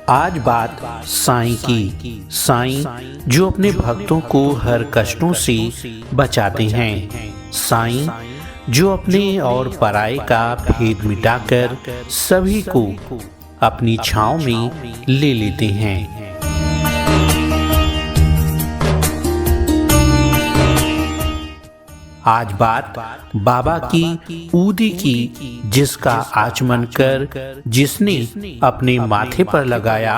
आज बात साईं की। साईं जो अपने भक्तों को हर कष्टों से बचाते हैं। साईं जो अपने और पराये का भेद मिटाकर सभी को अपनी छांव में ले लेते हैं। आज बात बाबा की ऊदी की, जिसका आचमन कर जिसने अपने माथे पर लगाया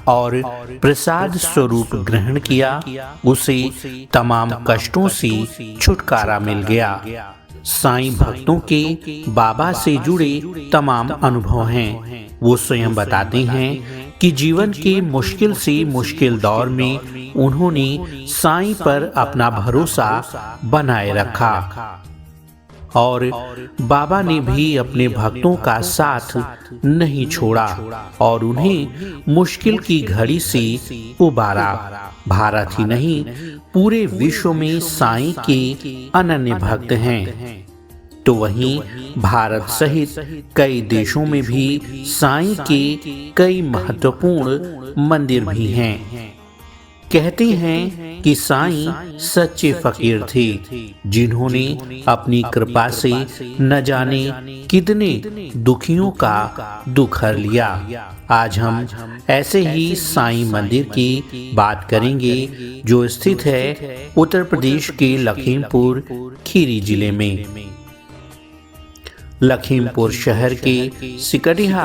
और प्रसाद स्वरूप ग्रहण किया, उसे तमाम कष्टों से छुटकारा मिल गया। साईं भक्तों के बाबा से जुड़े तमाम अनुभव हैं। वो स्वयं बताते हैं कि जीवन के मुश्किल से मुश्किल दौर में उन्होंने साईं पर अपना भरोसा बनाए रखा और बाबा ने भी अपने भक्तों का साथ नहीं छोड़ा और उन्हें मुश्किल की घड़ी से उबारा। भारत ही नहीं, पूरे विश्व में साईं के अनन्य भक्त हैं। तो वहीं भारत सहित कई देशों में भी साईं के कई महत्वपूर्ण मंदिर भी हैं। कहते हैं कि साईं सच्चे फकीर थे, जिन्होंने अपनी कृपा से न जाने कितने दुखियों का दुख हर लिया। आज हम ऐसे ही साईं मंदिर की बात करेंगे, जो स्थित है उत्तर प्रदेश के लखीमपुर खीरी जिले में। लखीमपुर शहर के सिकटिया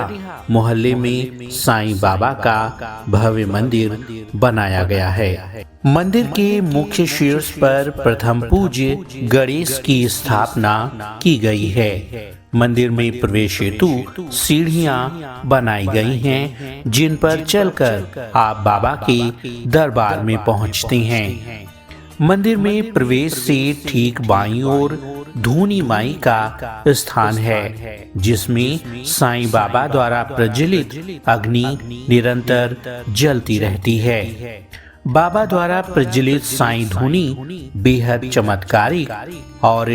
मोहल्ले में साईं बाबा का भव्य मंदिर बनाया गया है। मंदिर के मुख्य शीर्ष पर प्रथम पूज्य गणेश की स्थापना की गई है। मंदिर में प्रवेश हेतु सीढ़ियां बनाई गई हैं, जिन पर चलकर आप बाबा के दरबार में पहुंचते हैं। मंदिर में प्रवेश से ठीक बाईं ओर धूनी माई का स्थान है, जिसमें साईं बाबा द्वारा प्रज्वलित अग्नि निरंतर जलती रहती है। बाबा द्वारा प्रज्वलित साईं धूनी बेहद चमत्कारिक और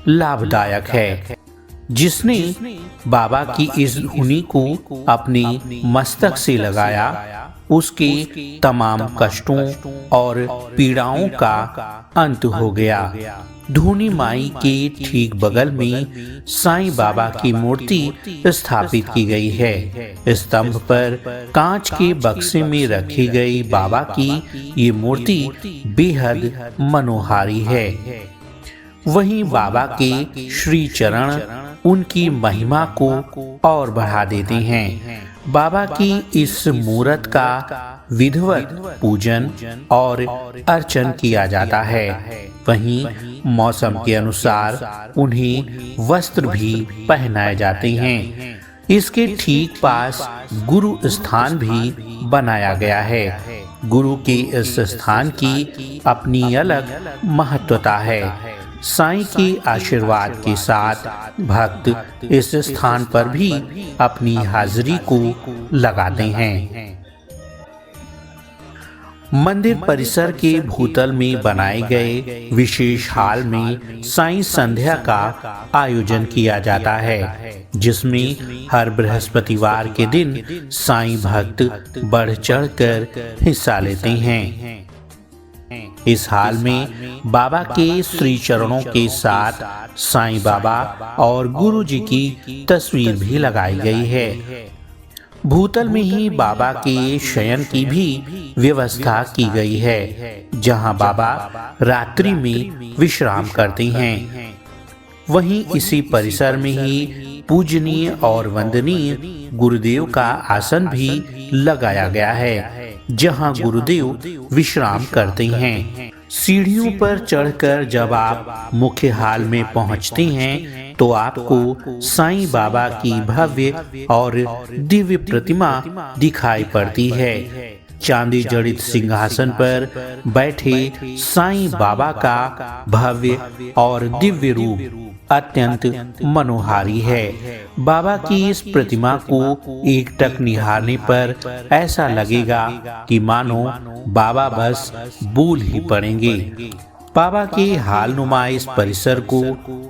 लाभदायक है। जिसने बाबा की इस धूनी को अपने मस्तक से लगाया, उसके तमाम कष्टों और पीड़ाओं का अंत हो गया। धूनी माई के ठीक बगल में साईं बाबा की मूर्ति स्थापित की गई है। स्तंभ पर कांच के बक्से में रखी गई बाबा की ये मूर्ति बेहद मनोहारी है। वहीं बाबा के श्री चरण उनकी महिमा को और बढ़ा देते हैं। बाबा की इस मूर्त का विधिवत पूजन और अर्चन किया जाता है। वहीं मौसम के अनुसार उन्हें वस्त्र भी पहनाए जाते हैं। इसके ठीक पास गुरु स्थान भी बनाया गया है। गुरु के इस स्थान की अपनी अलग महत्वता है। साईं के आशीर्वाद के साथ भक्त इस स्थान पर भी अपनी हाजिरी को लगाते हैं। मंदिर परिसर के भूतल में बनाए गए विशेष हाल में साईं संध्या का आयोजन किया जाता है, जिसमें हर बृहस्पतिवार के दिन साईं भक्त बढ़ चढ़कर हिस्सा लेते हैं। इस हाल में बाबा के श्री चरणों के साथ साईं बाबा और गुरु जी की तस्वीर भी लगाई गई है। भूतल में ही बाबा के शयन की भी व्यवस्था की गई है, जहां बाबा रात्रि में विश्राम करते हैं। वहीं इसी परिसर में ही पूजनीय और वंदनीय गुरुदेव का आसन भी लगाया गया है, जहां गुरुदेव विश्राम करते हैं। सीढ़ियों पर चढ़कर जब आप मुख्य हाल में पहुंचते हैं, तो आपको साईं बाबा की भव्य और दिव्य प्रतिमा दिखाई पड़ती है। चांदी जड़ित सिंहासन पर बैठे साईं बाबा का भव्य और दिव्य रूप अत्यंत मनोहारी है। बाबा की इस प्रतिमा को एकटक निहारने पर ऐसा लगेगा कि मानो बाबा बस बोल ही पड़ेंगे। बाबा के हालनुमा इस परिसर को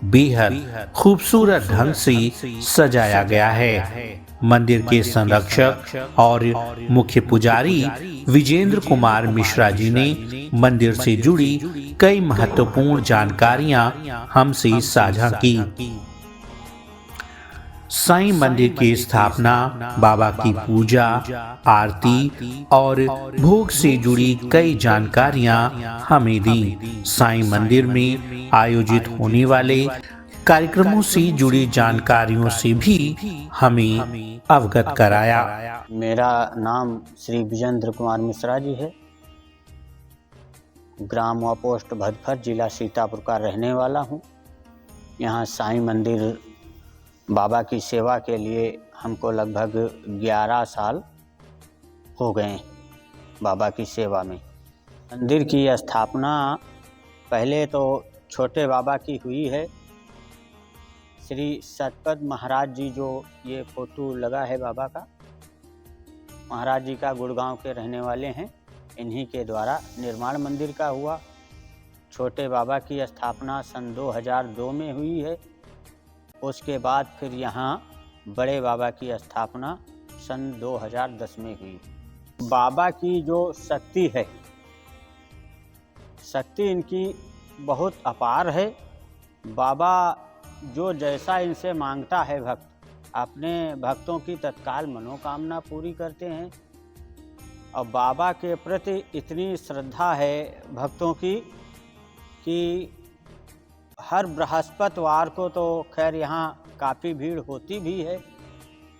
बेहद खूबसूरत ढंग से सजाया गया है। मंदिर के संरक्षक और मुख्य पुजारी विजेंद्र कुमार मिश्रा जी ने मंदिर से जुड़ी कई महत्वपूर्ण जानकारियां हमसे साझा की। साईं मंदिर की स्थापना, बाबा की पूजा, आरती और भोग से जुड़ी कई जानकारियां हमें दी। साईं मंदिर में आयोजित होने वाले कार्यक्रमों से जुड़ी जानकारियों से भी हमें अवगत कराया। मेरा नाम श्री विजेंद्र कुमार मिश्रा जी है। ग्राम व पोस्ट भदभर, जिला सीतापुर का रहने वाला हूँ। यहाँ साईं मंदिर बाबा की सेवा के लिए हमको लगभग 11 साल हो गए बाबा की सेवा में। मंदिर की स्थापना पहले तो छोटे बाबा की हुई है। श्री सतपथ महाराज जी, जो ये फोटो लगा है बाबा का, महाराज जी का गुड़गांव के रहने वाले हैं। इन्हीं के द्वारा निर्माण मंदिर का हुआ। छोटे बाबा की स्थापना सन 2002 में हुई है। उसके बाद फिर यहाँ बड़े बाबा की स्थापना सन 2010 में हुई। बाबा की जो शक्ति है, शक्ति इनकी बहुत अपार है। बाबा जो जैसा इनसे मांगता है भक्त, अपने भक्तों की तत्काल मनोकामना पूरी करते हैं। और बाबा के प्रति इतनी श्रद्धा है भक्तों की कि हर बृहस्पतिवार को तो खैर यहाँ काफ़ी भीड़ होती भी है,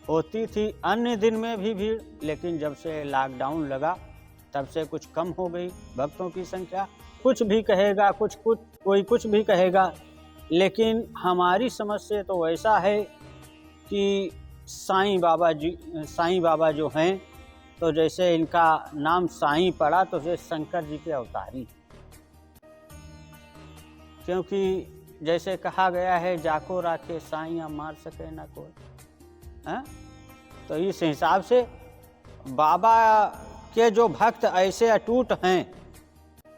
होती थी अन्य दिन में भी भीड़, लेकिन जब से लॉकडाउन लगा तब से कुछ कम हो गई भक्तों की संख्या। कुछ भी कहेगा, कोई कुछ भी कहेगा, लेकिन हमारी समझ से तो ऐसा है कि साईं बाबा जो हैं, तो जैसे इनका नाम साईं पड़ा तो ये शंकर जी के अवतारी, क्योंकि जैसे कहा गया है, जाको राखे साईं मार सके ना कोई है। तो इस हिसाब से बाबा के जो भक्त ऐसे अटूट हैं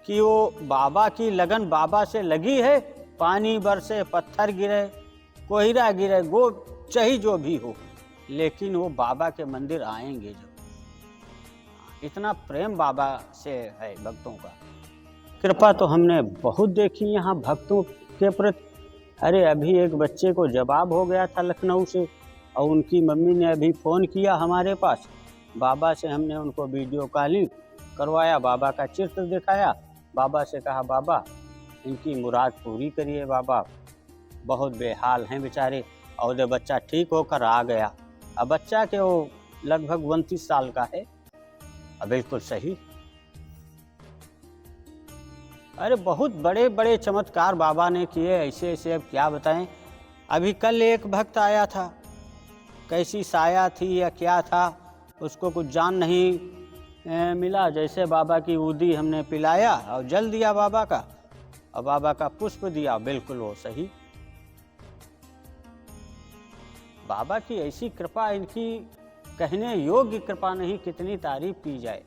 कि वो बाबा की लगन बाबा से लगी है। पानी बरसे, पत्थर गिरे, कोहरा गिरे, गो चाहे जो भी हो, लेकिन वो बाबा के मंदिर आएंगे जब। इतना प्रेम बाबा से है भक्तों का। कृपा तो हमने बहुत देखी यहाँ भक्तों के प्रति। अरे अभी एक बच्चे को जवाब हो गया था लखनऊ से, और उनकी मम्मी ने अभी फ़ोन किया हमारे पास। बाबा से हमने उनको वीडियो कॉलिंग करवाया, बाबा का चित्र दिखाया, बाबा से कहा बाबा इनकी मुराद पूरी करिए, बाबा बहुत बेहाल हैं बेचारे। और वो बच्चा ठीक होकर आ गया। अब बच्चा के वो लगभग 29 साल का है। बिल्कुल सही। अरे बहुत बड़े बड़े चमत्कार बाबा ने किए, ऐसे ऐसे अब क्या बताएं। अभी कल एक भक्त आया था, कैसी साया थी या क्या था उसको कुछ जान नहीं मिला। जैसे बाबा की ऊदी हमने पिलाया और जल दिया बाबा का, और बाबा का पुष्प दिया, बिल्कुल वो सही। बाबा की ऐसी कृपा, इनकी कहने योग्य कृपा नहीं, कितनी तारीफ की जाए।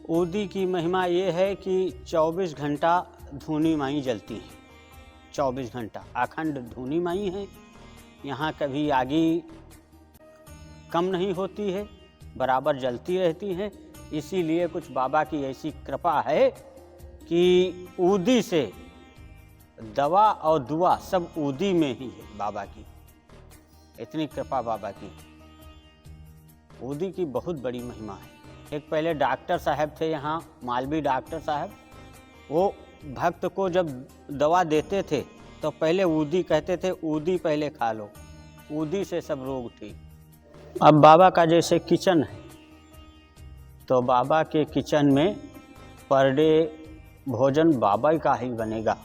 ऊदी की महिमा ये है कि 24 घंटा धूनी माई जलती है। 24 घंटा अखंड धूनी माई है। यहाँ कभी आगी कम नहीं होती है, बराबर जलती रहती हैं। इसीलिए कुछ बाबा की ऐसी कृपा है कि ऊदी से दवा और दुआ सब ऊदी में ही है बाबा की। इतनी कृपा बाबा की। ऊदी की बहुत बड़ी महिमा है। एक पहले डॉक्टर साहब थे यहाँ, मालवी डॉक्टर साहब, वो भक्त को जब दवा देते थे तो पहले ऊदी कहते थे, ऊदी पहले खा लो, ऊदी से सब रोग ठीक। अब बाबा का जैसे किचन है, तो बाबा के किचन में पर डे भोजन बाबा का ही बनेगा।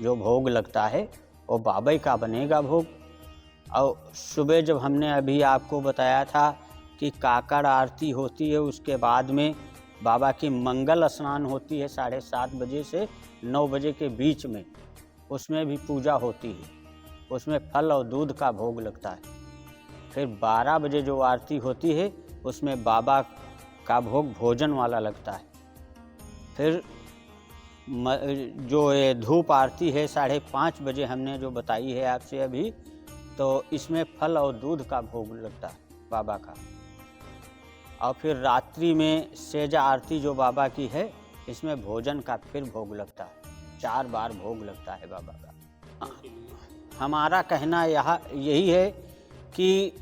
जो भोग लगता है वो बाबा का बनेगा भोग। और सुबह जब हमने अभी आपको बताया था कि काकड़ आरती होती है, उसके बाद में बाबा की मंगल स्नान होती है 7:30 बजे से 9 बजे के बीच में, उसमें भी पूजा होती है। उसमें फल और दूध का भोग लगता है। फिर 12 बजे जो आरती होती है उसमें बाबा का भोग भोजन वाला लगता है। फिर जो ये धूप आरती है 5:30 बजे हमने जो बताई है आपसे अभी, तो इसमें फल और दूध का भोग लगता है। बाबा का। और फिर रात्रि में सेजा आरती जो बाबा की है, इसमें भोजन का फिर भोग लगता है, 4 बार भोग लगता है बाबा का। हमारा कहना यही है कि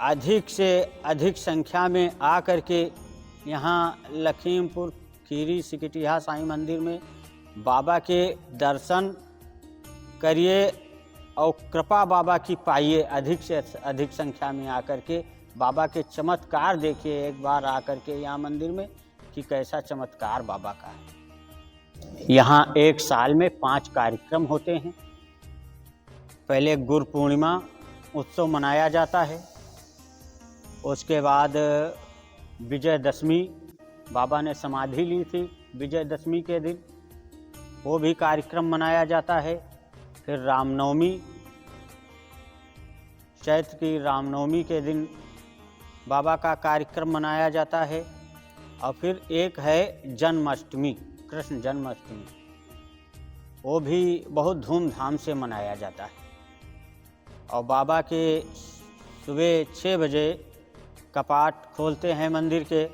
अधिक से अधिक संख्या में आकर के यहाँ लखीमपुर खीरी सिकटिया साईं मंदिर में बाबा के दर्शन करिए और कृपा बाबा की पाइए। अधिक से अधिक संख्या में आकर के बाबा के चमत्कार देखिए एक बार आकर के यहाँ मंदिर में कि कैसा चमत्कार बाबा का है। यहाँ एक साल में 5 कार्यक्रम होते हैं। पहले गुरु पूर्णिमा उत्सव मनाया जाता है, उसके बाद विजयदशमी, बाबा ने समाधि ली थी विजयदशमी के दिन, वो भी कार्यक्रम मनाया जाता है। फिर रामनवमी, चैत्र की रामनवमी के दिन बाबा का कार्यक्रम मनाया जाता है। और फिर एक है जन्माष्टमी, कृष्ण जन्माष्टमी, वो भी बहुत धूमधाम से मनाया जाता है। और बाबा के सुबह 6 बजे कपाट खोलते हैं मंदिर के,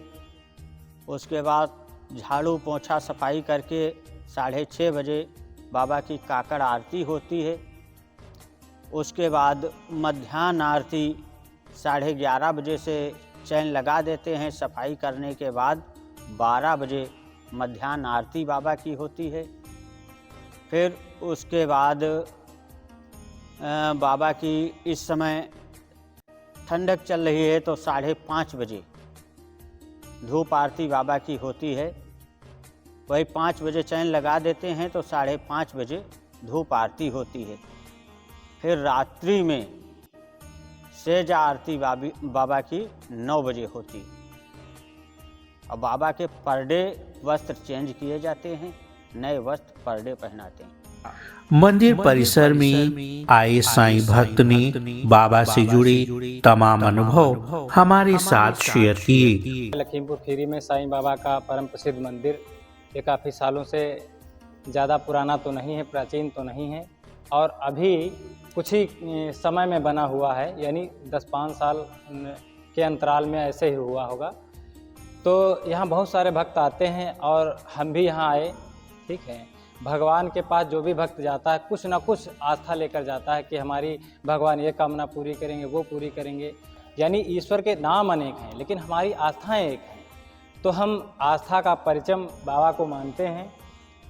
उसके बाद झाड़ू पोंछा सफाई करके 6:30 बजे बाबा की काकड़ आरती होती है। उसके बाद मध्याह्न आरती 11:30 बजे से चैन लगा देते हैं। सफाई करने के बाद 12 बजे मध्याह्न आरती बाबा की होती है। फिर उसके बाद बाबा की इस समय ठंडक चल रही है तो 5:30 बजे धूप आरती बाबा की होती है। वही 5 बजे चैन लगा देते हैं तो 5:30 बजे धूप आरती होती है। फिर रात्रि में सेजा आरती बाबा की 9 बजे होती है। और बाबा के पर डे वस्त्र चेंज किए जाते हैं, नए वस्त्र पर डे पहनाते हैं। मंदिर परिसर में आए साईं भक्त ने बाबा से जुड़े तमाम अनुभव हमारे साथ शेयर किए। लखीमपुर खीरी में साईं बाबा का परम प्रसिद्ध मंदिर, ये काफ़ी सालों से ज़्यादा पुराना तो नहीं है, प्राचीन तो नहीं है, और अभी कुछ ही समय में बना हुआ है, यानी 10-5 साल के अंतराल में ऐसे ही हुआ होगा। तो यहाँ बहुत सारे भक्त आते हैं और हम भी यहाँ आए। ठीक है, भगवान के पास जो भी भक्त जाता है कुछ ना कुछ आस्था लेकर जाता है कि हमारी भगवान ये कामना पूरी करेंगे, वो पूरी करेंगे। यानी ईश्वर के नाम अनेक हैं लेकिन हमारी आस्थाएं एक हैं। तो हम आस्था का परिचम बाबा को मानते हैं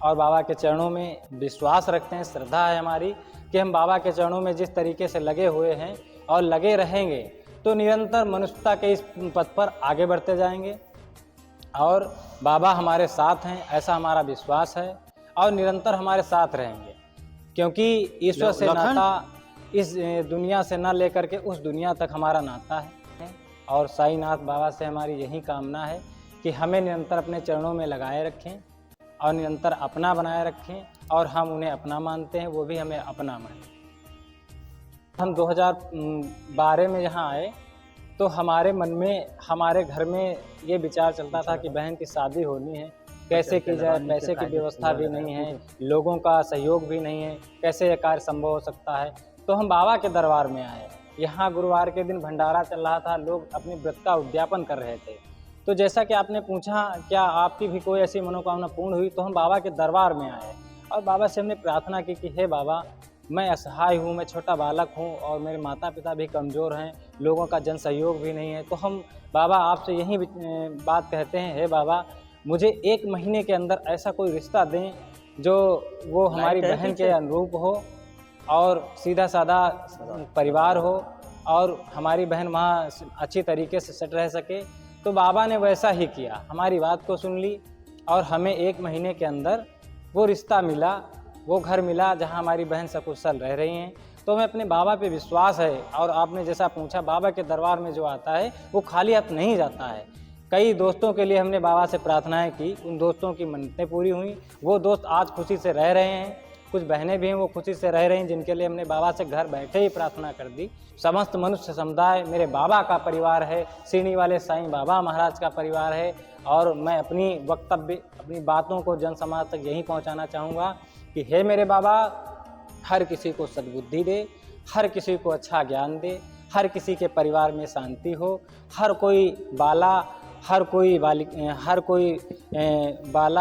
और बाबा के चरणों में विश्वास रखते हैं। श्रद्धा है हमारी कि हम बाबा के चरणों में जिस तरीके से लगे हुए हैं और लगे रहेंगे तो निरंतर मनुष्यता के इस पथ पर आगे बढ़ते जाएंगे और बाबा हमारे साथ हैं, ऐसा हमारा विश्वास है और निरंतर हमारे साथ रहेंगे। क्योंकि ईश्वर से नाता इस दुनिया से ना लेकर के उस दुनिया तक हमारा नाता है। और साईनाथ बाबा से हमारी यही कामना है कि हमें निरंतर अपने चरणों में लगाए रखें और निरंतर अपना बनाए रखें और हम उन्हें अपना मानते हैं, वो भी हमें अपना माने। हम 2012 में यहाँ आए तो हमारे मन में, हमारे घर में ये विचार चलता था कि बहन की शादी होनी है, कैसे की जाए, पैसे की व्यवस्था भी नहीं है, लोगों का सहयोग भी नहीं है, कैसे यह कार्य संभव हो सकता है। तो हम बाबा के दरबार में आए। यहाँ गुरुवार के दिन भंडारा चल रहा था, लोग अपने व्रत का उद्यापन कर रहे थे। तो जैसा कि आपने पूछा क्या आपकी भी कोई ऐसी मनोकामना पूर्ण हुई, तो हम बाबा के दरबार में आए और बाबा से हमने प्रार्थना की कि हे बाबा, मैं असहाय हूँ, मैं छोटा बालक हूँ और मेरे माता पिता भी कमज़ोर हैं, लोगों का जन सहयोग भी नहीं है। तो हम बाबा आपसे यही बात कहते हैं, हे बाबा मुझे 1 महीने के अंदर ऐसा कोई रिश्ता दें जो वो हमारी बहन के अनुरूप हो और सीधा साधा परिवार हो और हमारी बहन वहाँ अच्छी तरीके से सेट रह सके। तो बाबा ने वैसा ही किया, हमारी बात को सुन ली और हमें 1 महीने के अंदर वो रिश्ता मिला, वो घर मिला जहाँ हमारी बहन सकुशल रह रही हैं। तो हमें अपने बाबा पे विश्वास है। और आपने जैसा पूछा, बाबा के दरबार में जो आता है वो खाली हाथ नहीं जाता है। कई दोस्तों के लिए हमने बाबा से प्रार्थनाएं की, उन दोस्तों की मन्नतें पूरी हुई, वो दोस्त आज खुशी से रह रहे हैं। कुछ बहनें भी हैं वो खुशी से रह रही हैं, जिनके लिए हमने बाबा से घर बैठे ही प्रार्थना कर दी। समस्त मनुष्य समुदाय मेरे बाबा का परिवार है, सीढ़ी वाले साईं बाबा महाराज का परिवार है। और मैं अपनी वक्तव्य, अपनी बातों को जन समाज तक यही पहुंचाना चाहूँगा कि हे मेरे बाबा, हर किसी को सद्बुद्धि दे, हर किसी को अच्छा ज्ञान दे, हर किसी के परिवार में शांति हो, हर कोई बाला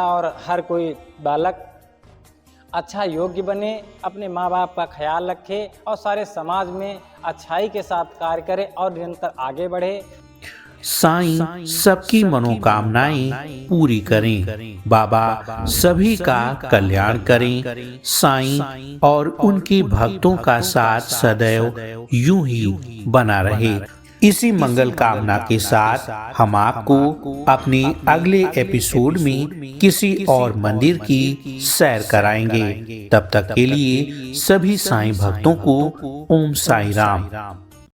और हर कोई बालक अच्छा योग्य बने, अपने माँ बाप का ख्याल रखे और सारे समाज में अच्छाई के साथ कार्य करे और निरंतर आगे बढ़े। साईं सबकी मनोकामनाएं पूरी करें, बाबा सभी का कल्याण करें। साईं और उनके भक्तों का साथ सदैव यूं ही बना रहे। इसी मंगल कामना के साथ हम आपको अपने अगले एपिसोड में किसी और मंदिर की सैर कराएंगे। तब तक के लिए सभी साईं भक्तों को ओम साईं राम।